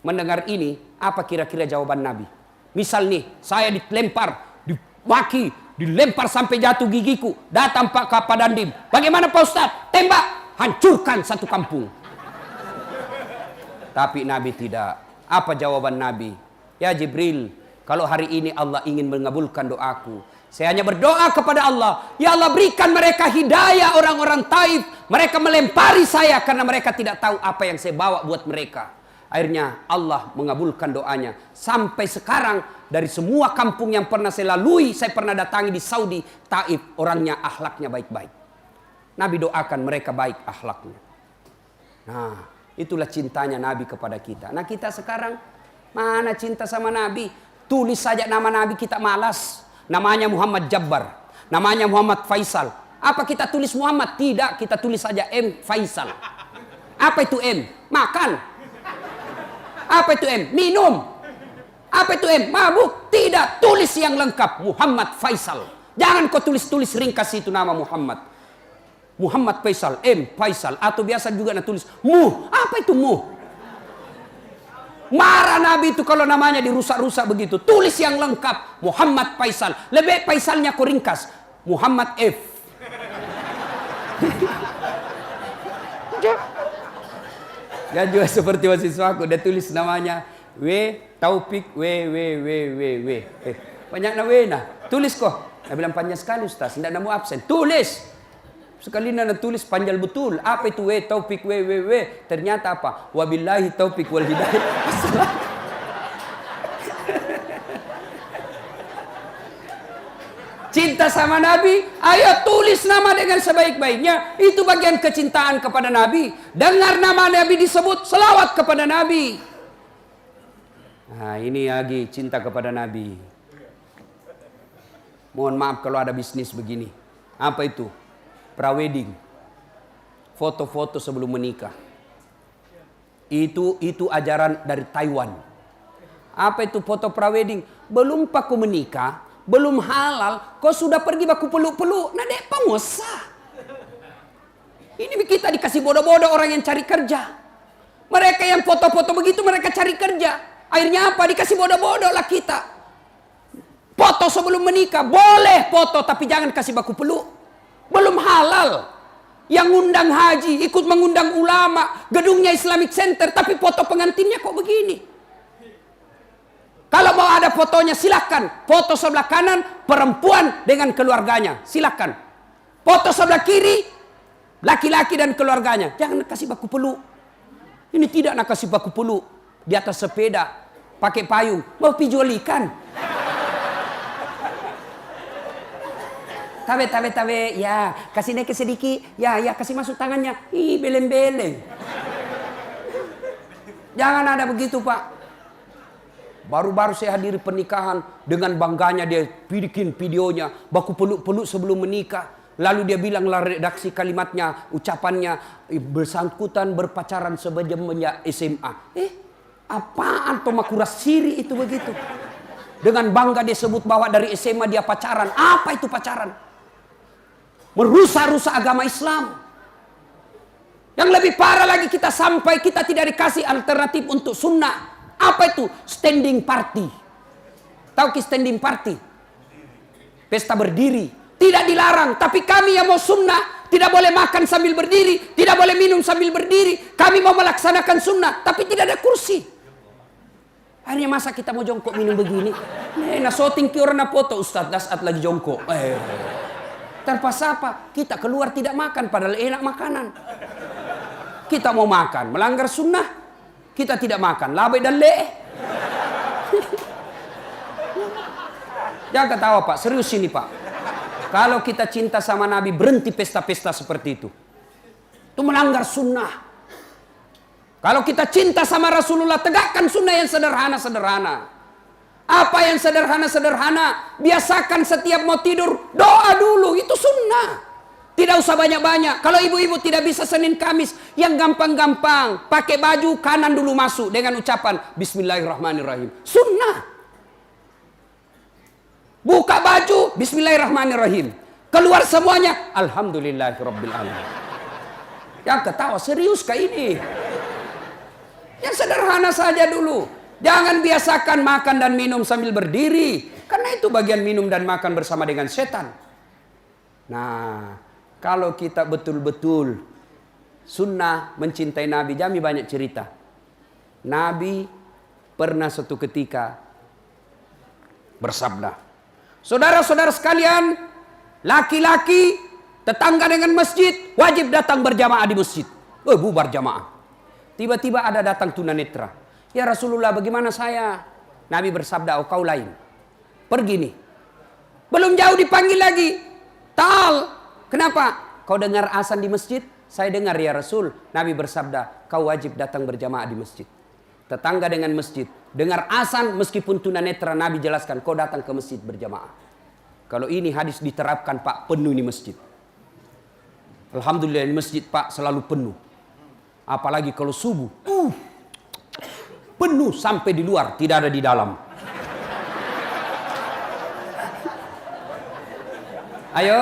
Mendengar ini, apa kira-kira jawaban Nabi? Misal nih, saya dilempar, dimaki, dilempar sampai jatuh gigiku. Datang Pak Kapadandim. Bagaimana Pak Ustaz? Tembak, hancurkan satu kampung. Tapi Nabi tidak. Apa jawaban Nabi? Ya Jibril, kalau hari ini Allah ingin mengabulkan doaku, saya hanya berdoa kepada Allah, ya Allah berikan mereka hidayah orang-orang Taif. Mereka melempari saya karena mereka tidak tahu apa yang saya bawa buat mereka. Akhirnya Allah mengabulkan doanya. Sampai sekarang dari semua kampung yang pernah saya lalui, saya pernah datangi di Saudi, Taif, orangnya akhlaknya baik-baik. Nabi doakan mereka baik akhlaknya. Nah, itulah cintanya Nabi kepada kita. Nah kita sekarang, mana cinta sama Nabi? Tulis saja nama Nabi kita malas. Namanya Muhammad Jabbar. Namanya Muhammad Faisal. Apa kita tulis Muhammad? Tidak, kita tulis saja M. Faisal. Apa itu M? Makan. Apa itu M? Minum. Apa itu M? Mabuk. Tidak, tulis yang lengkap. Muhammad Faisal. Jangan kau tulis-tulis ringkas itu nama Muhammad. Muhammad Faisal, M. Faisal. Atau biasa juga tulis Mu. Apa itu Mu? Marah Nabi itu kalau namanya dirusak-rusak begitu. Tulis yang lengkap. Muhammad Faisal. Lebih Faisalnya kau ringkas. Muhammad F. Dan juga seperti mahasiswaku. Dia tulis namanya W. Taufik W. Banyak na W nah. Tulis kok. Dia bilang panjang sekali Ustaz. Tidak mau absen. Tulis. Sekali nana tulis panjang betul. Apa itu W? Taufik W. Ternyata apa? Wabillahi taufik wal hidayah. Cinta sama Nabi, ayo tulis nama dengan sebaik-baiknya. Itu bagian kecintaan kepada Nabi. Dengar nama Nabi disebut, selawat kepada Nabi. Nah ini lagi cinta kepada Nabi. Mohon maaf kalau ada bisnis begini. Apa itu? Prawedding. Foto-foto sebelum menikah. Itu ajaran dari Taiwan. Apa itu foto prawedding? Belum paku menikah, belum halal, kau sudah pergi baku peluk-peluk. Nah dek pengusaha. Ini kita dikasih bodoh-bodoh orang yang cari kerja. Mereka yang foto-foto begitu mereka cari kerja. Akhirnya apa? Dikasih bodoh-bodoh lah kita. Foto sebelum menikah, boleh foto, tapi jangan kasih baku peluk. Belum halal. Yang ngundang haji, ikut mengundang ulama, gedungnya Islamic Center, tapi foto pengantinnya kok begini. Kalau mau ada fotonya silakan. Foto sebelah kanan, perempuan dengan keluarganya, silakan. Foto sebelah kiri, laki-laki dan keluarganya. Jangan kasih baku peluk. Ini tidak nak kasih baku peluk. Di atas sepeda, pakai payung, mau pijual ikan. Tabe, ya, kasih naik sedikit, ya, kasih masuk tangannya, beleng-beleng. Jangan ada begitu, Pak. Baru-baru saya hadiri pernikahan, dengan bangganya dia bikin videonya, baku peluk-peluk sebelum menikah. Lalu dia bilang redaksi kalimatnya, ucapannya, bersangkutan berpacaran semenjak SMA. Apaan Tomakura Siri itu begitu? Dengan bangga dia sebut bahwa dari SMA dia pacaran. Apa itu pacaran? Merusak-rusak agama Islam. Yang lebih parah lagi, kita sampai kita tidak dikasih alternatif untuk sunnah. Apa itu? Standing party. Tahu ki standing party? Pesta berdiri. Tidak dilarang, tapi kami yang mau sunnah tidak boleh makan sambil berdiri, tidak boleh minum sambil berdiri. Kami mau melaksanakan sunnah, tapi tidak ada kursi. Akhirnya masa kita mau jongkok minum begini? Nah, shooting ki orang na foto Ustaz Dasat lagi jongkok. Terpaksa apa? Kita keluar tidak makan padahal enak makanan. Kita mau makan, melanggar sunnah. Kita tidak makan, labai dan le. Jangan ketawa Pak, serius ini Pak. Kalau kita cinta sama Nabi, berhenti pesta-pesta seperti itu. Itu melanggar sunnah. Kalau kita cinta sama Rasulullah, tegakkan sunnah yang sederhana-sederhana. Apa yang sederhana-sederhana? Biasakan setiap mau tidur, doa dulu. Itu sunnah. Tidak usah banyak-banyak. Kalau ibu-ibu tidak bisa Senin Kamis, yang gampang-gampang. Pakai baju kanan dulu masuk dengan ucapan Bismillahirrahmanirrahim. Sunnah. Buka baju, Bismillahirrahmanirrahim. Keluar semuanya, Alhamdulillahirrabbilalamin. Yang ketawa, serius kah ini? Yang sederhana saja dulu. Jangan biasakan makan dan minum sambil berdiri. Karena itu bagian minum dan makan bersama dengan setan. Nah, kalau kita betul-betul sunnah mencintai Nabi, Jami banyak cerita. Nabi pernah suatu ketika bersabda, saudara-saudara sekalian, laki-laki tetangga dengan masjid wajib datang berjamaah di masjid. Bubar jamaah. Tiba-tiba ada datang tunanetra. Ya Rasulullah, bagaimana saya? Nabi bersabda, kau lain. Pergi nih. Belum jauh dipanggil lagi. Tal. Kenapa? Kau dengar azan di masjid? Saya dengar ya Rasul. Nabi bersabda, kau wajib datang berjamaah di masjid. Tetangga dengan masjid. Dengar azan meskipun tunanetra, Nabi jelaskan, kau datang ke masjid berjamaah. Kalau ini hadis diterapkan Pak, penuh di masjid. Alhamdulillah di masjid Pak selalu penuh. Apalagi kalau subuh. Penuh sampai di luar, tidak ada di dalam. Ayo,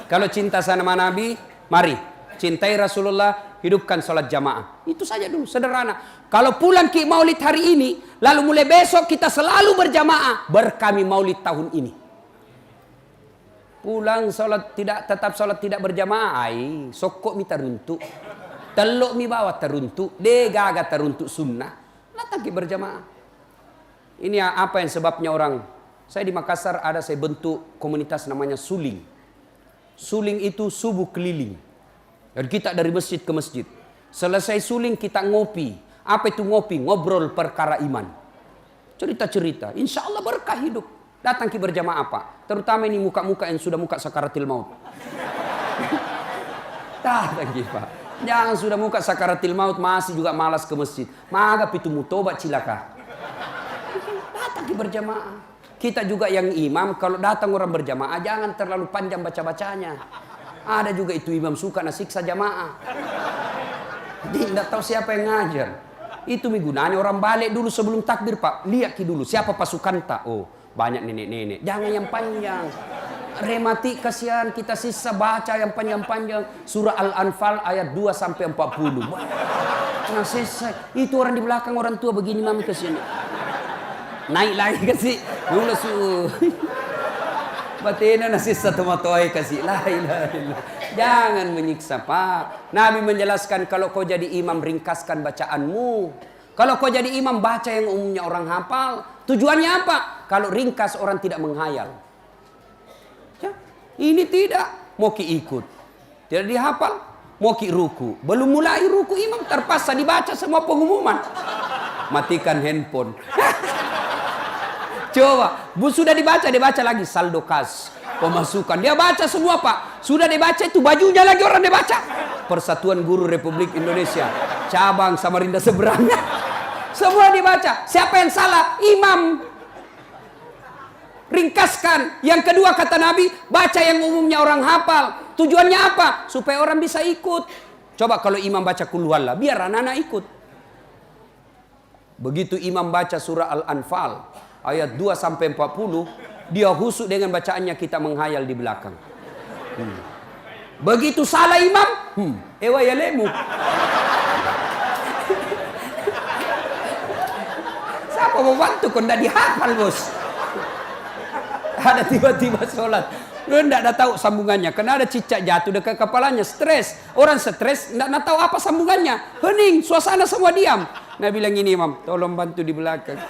kalau cinta sama Nabi, mari cintai Rasulullah, hidupkan sholat jamaah. Itu saja dulu, sederhana. Kalau pulang ke maulid hari ini, lalu mulai besok kita selalu berjamaah, berkami maulid tahun ini. Pulang sholat tetap sholat tidak berjamaah, sokok mi teruntuk, teluk mi bawa teruntuk, degaga teruntuk sunnah. Datang ke berjamaah. Ini apa yang sebabnya orang. Saya di Makassar saya bentuk komunitas namanya Suling. Suling itu subuh keliling. Dan kita dari masjid ke masjid. Selesai suling kita ngopi. Apa itu ngopi? Ngobrol perkara iman. Cerita-cerita. Insya Allah berkah hidup. Datang ke berjamaah Pak. Terutama ini muka-muka yang sudah muka sakaratil maut. Datang ke Pak. Jangan sudah muka sakaratil maut masih juga malas ke masjid. Maga pitu mutobat cilaka. Datang ke berjamaah. Kita juga yang imam, kalau datang orang berjamaah jangan terlalu panjang baca-bacanya. Ada juga itu imam suka nasiksa jamaah. Tidak tahu siapa yang ngajar. Itu menggunakan orang balik dulu sebelum takbir Pak. Lihat dulu siapa pasukan tak. Oh banyak nenek-nenek. Jangan yang panjang. Remati kasihan kita sisa baca yang panjang-panjang. Surah Al-Anfal ayat 2 sampai 40. Nah selesai. Itu orang di belakang orang tua begini mami ke sini. Naik lagi ke sini. Batina nasi satu matoi kasih la ilaha illallah. Jangan menyiksa, Pak. Nabi menjelaskan kalau kau jadi imam ringkaskan bacaanmu. Kalau kau jadi imam baca yang umumnya orang hafal. Tujuannya apa? Kalau ringkas orang tidak menghayal. Ya, ini tidak. Mau ki ikut. Tidak dihafal. Mau ki ruku. Belum mulai ruku imam terpaksa dibaca semua pengumuman. Matikan handphone. Coba, sudah dibaca lagi saldo kas, pemasukan. Dia baca semua, Pak. Sudah dibaca itu bajunya lagi orang dibaca. Persatuan Guru Republik Indonesia, cabang Samarinda seberangnya. Semua dibaca. Siapa yang salah? Imam. Ringkaskan. Yang kedua kata Nabi, baca yang umumnya orang hafal. Tujuannya apa? Supaya orang bisa ikut. Coba kalau imam baca Qul Huwallah, biar anak-anak ikut. Begitu imam baca surah Al-Anfal ayat 2 sampai 40, dia husuk dengan bacaannya, kita menghayal di belakang. Begitu salah imam, ewa ya lemu. Siapa mau bantu kau ndak dihafal, Bos? Ada tiba-tiba sholat, lu ndak tahu sambungannya, karena ada cicak jatuh dekat kepalanya, stres. Orang stres ndak tahu apa sambungannya, hening, suasana semua diam. Nah bilang ini, imam, tolong bantu di belakang.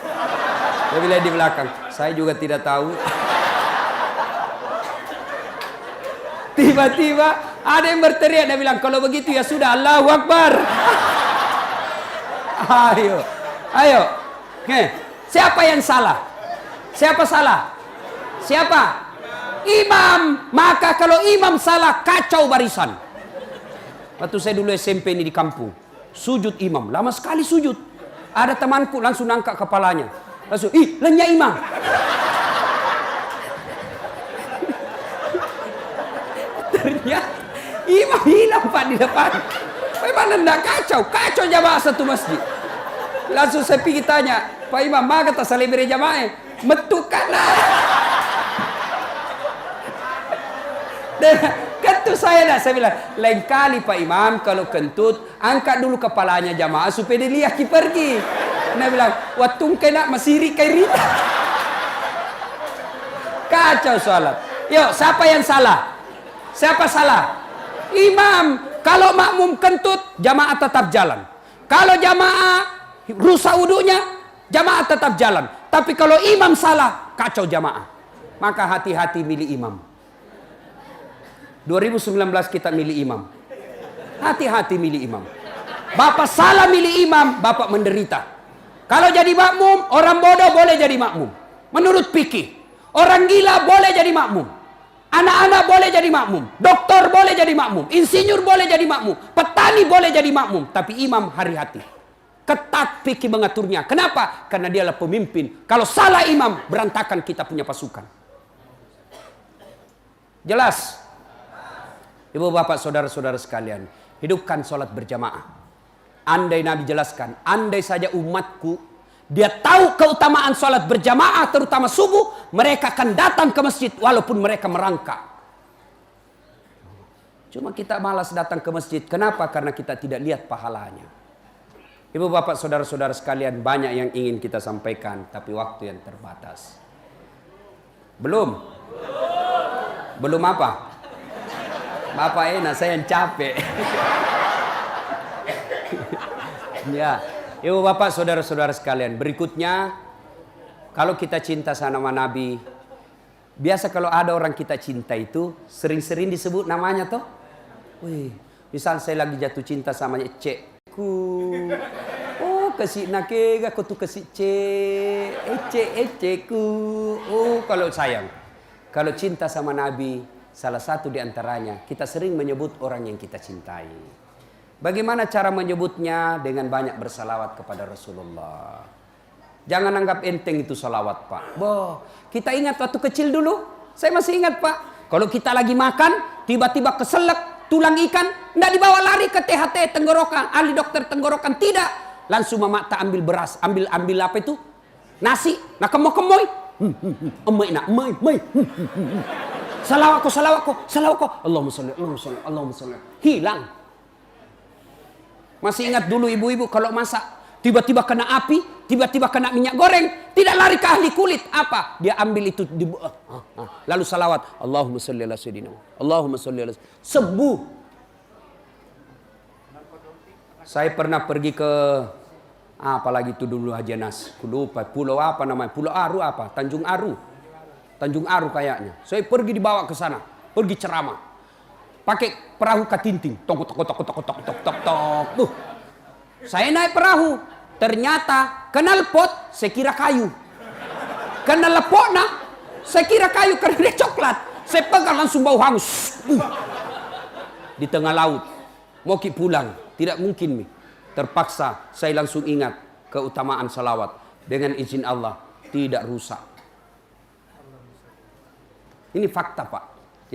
Dia bilang di belakang, saya juga tidak tahu. Tiba-tiba ada yang berteriak, dia bilang, kalau begitu ya sudah, Allahu Akbar. Ayo, ayo. Siapa yang salah? Siapa salah? Siapa? Imam. Maka kalau imam salah, kacau barisan. Waktu saya dulu SMP ini di kampung, sujud imam, lama sekali sujud. Ada temanku langsung angkat kepalanya, langsung, ih, lenyap imam. Ternyata imam hilang, Pak, di depan. Bagaimana enggak kacau? Kacau jamaah satu masjid. Langsung saya pergi tanya, Pak Imam, maka tak saling beri jamaah? Metukan lah. Dan kentut saya bilang, lain kali Pak Imam kalau kentut, angkat dulu kepalanya jamaah supaya dia lihat pergi. Dia bilang, watung kena masiri kairita. Kacau salat. Yuk, siapa yang salah? Siapa salah? Imam. Kalau makmum kentut, jamaah tetap jalan. Kalau jamaah rusak wudunya, jamaah tetap jalan. Tapi kalau imam salah, kacau jamaah. Maka hati-hati milih imam. 2019 kita milih imam. Hati-hati milih imam. Bapak salah milih imam, Bapak menderita. Kalau jadi makmum, orang bodoh boleh jadi makmum. Menurut fikih, orang gila boleh jadi makmum. Anak-anak boleh jadi makmum. Doktor boleh jadi makmum. Insinyur boleh jadi makmum. Petani boleh jadi makmum. Tapi imam hati-hati. Ketat fikih mengaturnya. Kenapa? Karena dialah pemimpin. Kalau salah imam, berantakan kita punya pasukan. Jelas? Ibu bapak saudara-saudara sekalian, hidupkan sholat berjamaah. Andai Nabi jelaskan, andai saja umatku, dia tahu keutamaan sholat berjamaah, terutama subuh, mereka akan datang ke masjid walaupun mereka merangkak. Cuma kita malas datang ke masjid. Kenapa? Karena kita tidak lihat pahalanya. Ibu bapak saudara-saudara sekalian, banyak yang ingin kita sampaikan, tapi waktu yang terbatas. Belum? Belum apa? Bapak enak, saya yang capek. Ya, ibu bapak saudara-saudara sekalian, berikutnya, kalau kita cinta sama Nabi, biasa kalau ada orang kita cinta itu, sering-sering disebut namanya toh. Wih, misal saya lagi jatuh cinta sama Cekku. Oh, kasih nakega aku tuh kasih Cekku. Oh, kalau sayang. Kalau cinta sama Nabi, salah satu di antaranya, kita sering menyebut orang yang kita cintai. Bagaimana cara menyebutnya? Dengan banyak bersalawat kepada Rasulullah. Jangan anggap enteng itu salawat, Pak. Boh, kita ingat waktu kecil dulu. Saya masih ingat, Pak. Kalau kita lagi makan, tiba-tiba keselak tulang ikan, nggak dibawa lari ke THT tenggorokan, ahli dokter tenggorokan, tidak. Langsung mama tak ambil beras, ambil apa itu? Nasi. Nah kemoy. Emai nak, emai. Salawatku. Allahumma sholli. Hilang. Masih ingat dulu ibu-ibu kalau masak, tiba-tiba kena api, tiba-tiba kena minyak goreng, tidak lari ke ahli kulit. Apa? Dia ambil itu, lalu salawat. Allahumma sholli ala sayyidina. Allahumma sholli ala sembuh. Saya pernah pergi ke apalagi itu dulu Haji Anas, lupa pulau apa namanya, Pulau Aru apa, Tanjung Aru kayaknya. Saya pergi dibawa ke sana, pergi ceramah, pakai perahu katinting, tok tok tok tok tok tok tok tok. Saya naik perahu, ternyata kenal pot, saya kira kayu, kenal lepokna, saya kira kayu karena dia coklat. Saya pegang langsung bau hangus. Di tengah laut, mau pulang. Tidak mungkin, Mi. Terpaksa saya langsung ingat keutamaan salawat. Dengan izin Allah, tidak rusak. Ini fakta, Pak,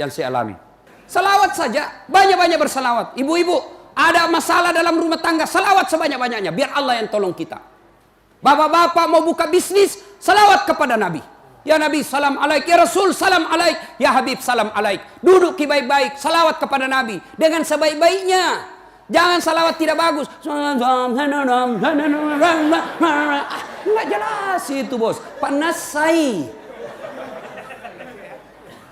yang saya alami. Salawat saja, banyak-banyak bersalawat. Ibu-ibu, ada masalah dalam rumah tangga, salawat sebanyak-banyaknya. Biar Allah yang tolong kita. Bapak-bapak mau buka bisnis, salawat kepada Nabi. Ya Nabi, salam alaik. Ya Rasul, salam alaik. Ya Habib, salam alaik. Duduk baik-baik, salawat kepada Nabi. Dengan sebaik-baiknya. Jangan salawat tidak bagus. Nggak jelas itu, bos. Panasai.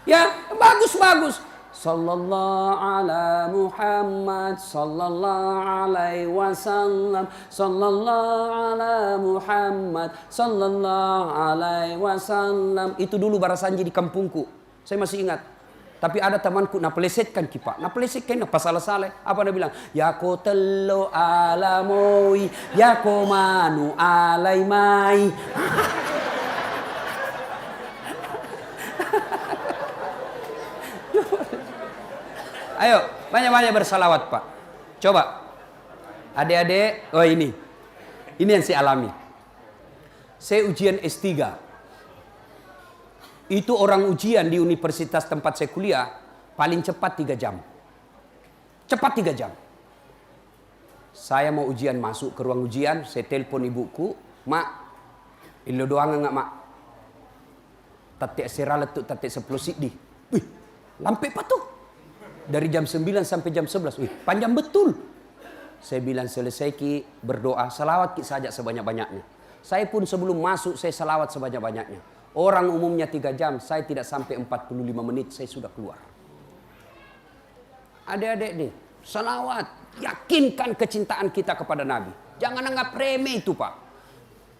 Ya, bagus-bagus. Sallallahu ala Muhammad, sallallahu alaihi wasallam, sallallahu ala Muhammad, sallallahu alaihi wasallam. Itu dulu barasanji di kampungku. Saya masih ingat. Tapi ada temanku nak pelesetkan kipak, nak pelesetkan apa salah-salah. Apa dia bilang? Ya ko tello alamoi, ya ko manu alai mai. Ayo, banyak-banyak bersalawat, Pak. Coba. Adik-adik, oh ini. Ini yang saya alami. Saya ujian S3. Itu orang ujian di universitas tempat saya kuliah paling cepat 3 jam. Cepat 3 jam. Saya mau ujian, masuk ke ruang ujian, saya telepon ibuku, "Mak, ilo doang enggak, Mak? Tatik seralat tu tatik 10 sidi." Wih, lampe apa tuh? Dari jam 9 sampai jam 11. Wih, panjang betul. Saya bilang, selesai ki berdoa, salawat ki saja sebanyak-banyaknya. Saya pun sebelum masuk saya salawat sebanyak-banyaknya. Orang umumnya 3 jam, saya tidak sampai 45 menit, saya sudah keluar. Adik-adik nih, salawat, yakinkan kecintaan kita kepada Nabi. Jangan anggap remeh itu, Pak.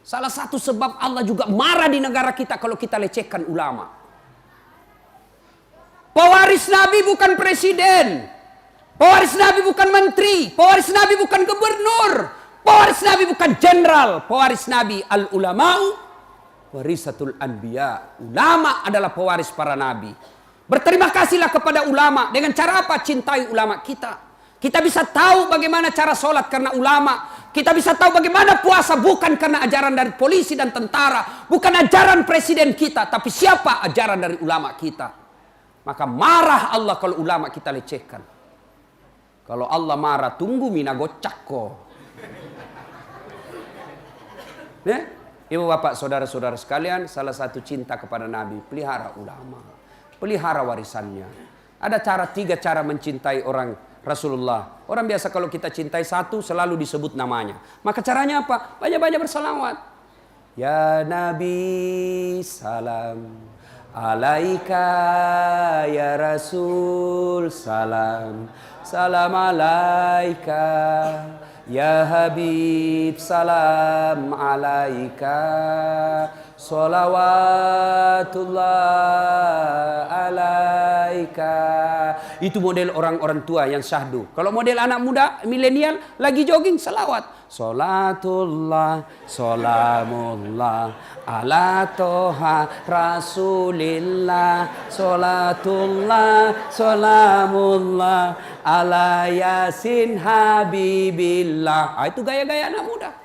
Salah satu sebab Allah juga marah di negara kita kalau kita lecehkan ulama. Pewaris Nabi bukan presiden. Pewaris Nabi bukan menteri. Pewaris Nabi bukan gubernur. Pewaris Nabi bukan jenderal. Pewaris Nabi al-ulama'u warisatul anbiya. Ulama adalah pewaris para nabi. Berterima kasihlah kepada ulama. Dengan cara apa? Cintai ulama kita. Kita bisa tahu bagaimana cara sholat karena ulama. Kita bisa tahu bagaimana puasa bukan karena ajaran dari polisi dan tentara. Bukan ajaran presiden kita. Tapi siapa ajaran dari ulama kita. Maka marah Allah kalau ulama kita lecehkan. Kalau Allah marah, tunggu mina gocak kok. Ibu bapak saudara-saudara sekalian, salah satu cinta kepada Nabi, pelihara ulama, pelihara warisannya. Ada 3 cara mencintai orang Rasulullah. Orang biasa kalau kita cintai satu selalu disebut namanya. Maka caranya apa? Banyak-banyak bersalawat. Ya Nabi salam alaika, ya Rasul salam, salam alaika. Ya Habib salam alaika, salawatullah alaika. Itu model orang-orang tua yang syahdu. Kalau model anak muda milenial lagi jogging, salawat. Salatullah salamullah ala toha rasulillah, salatullah salamullah ala yasin habibillah. Itu gaya-gaya anak muda.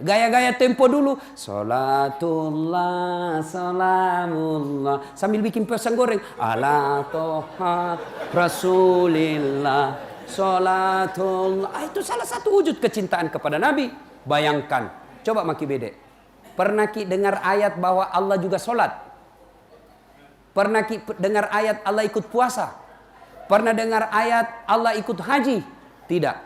Gaya-gaya tempo dulu. Salatullah salamullah sambil bikin pisang goreng. Ala toha rasulillah salatullah. Itu salah satu wujud kecintaan kepada Nabi. Bayangkan. Coba maki bedek. Pernah ki dengar ayat bahwa Allah juga sholat? Pernah ki dengar ayat Allah ikut puasa? Pernah dengar ayat Allah ikut haji? Tidak.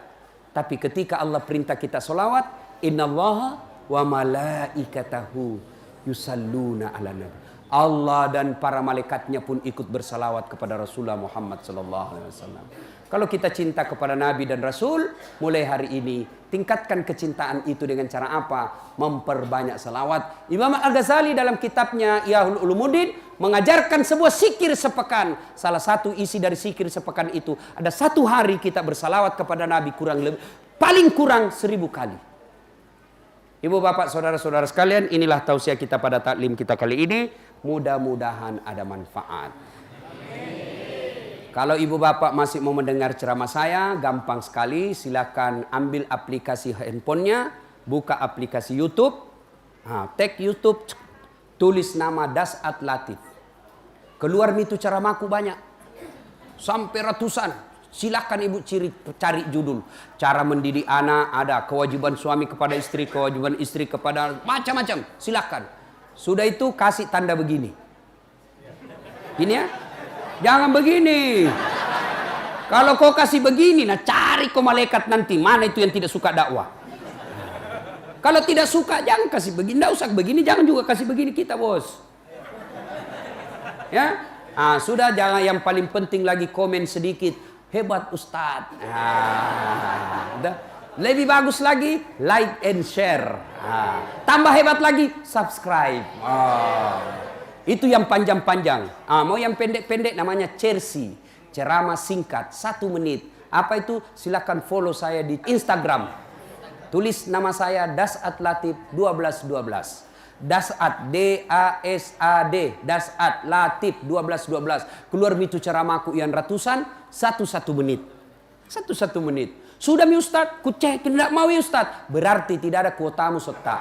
Tapi ketika Allah perintah kita sholawat, innallaha wa malaikatahu yusalluna ala nabi. Allah dan para malaikatnya pun ikut bersalawat kepada Rasulullah Muhammad sallallahu alaihi wasallam. Kalau kita cinta kepada Nabi dan Rasul, mulai hari ini tingkatkan kecintaan itu dengan cara apa? Memperbanyak salawat. Imam Al-Ghazali dalam kitabnya Ihya'ul Ulumuddin mengajarkan sebuah zikir sepekan. Salah satu isi dari zikir sepekan itu, ada satu hari kita bersalawat kepada Nabi paling kurang 1000 kali. Ibu bapak saudara-saudara sekalian, inilah tausiah kita pada taklim kita kali ini. Mudah-mudahan ada manfaat. Kalau ibu bapak masih mau mendengar ceramah saya, gampang sekali. Silakan ambil aplikasi handphonenya, buka aplikasi YouTube, tag YouTube, tulis nama Das'at Latif. Keluar itu ceramahku banyak, sampai ratusan. Silakan ibu cari judul. Cara mendidik anak ada, kewajiban suami kepada istri, kewajiban istri kepada macam-macam. Silakan. Sudah itu kasih tanda begini. Ini ya. Jangan begini. Kalau kau kasih begini, nah cari kau malaikat nanti. Mana itu yang tidak suka dakwah. Kalau tidak suka, jangan kasih begini. Tidak usah begini, jangan juga kasih begini kita, bos. Ya, sudah, jangan. Yang paling penting lagi komen sedikit. Hebat Ustadz. Lebih bagus lagi, like and share. Tambah hebat lagi, subscribe. Itu yang panjang-panjang. Mau yang pendek-pendek namanya cersi. Ceramah singkat, 1 menit. Apa itu? Silakan follow saya di Instagram. Tulis nama saya Das'at Latif 1212. Das'at, D-A-S-A-D. Das'at Latif 1212. Keluar itu ceramahku yang ratusan, 1 menit. 1 menit. Sudah mi Ustaz, ku cek, tidak mau ya Ustaz. Berarti tidak ada kuotamu sotak.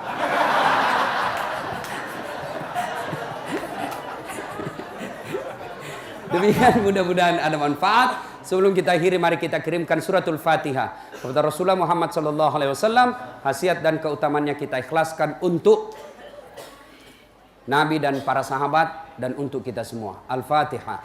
Demikian, mudah-mudahan ada manfaat. Sebelum kita akhiri, mari kita kirimkan suratul Fatihah kepada Rasulullah Muhammad sallallahu alaihi wasallam. Khasiat dan keutamannya kita ikhlaskan untuk Nabi dan para sahabat dan untuk kita semua. Al-Fatihah.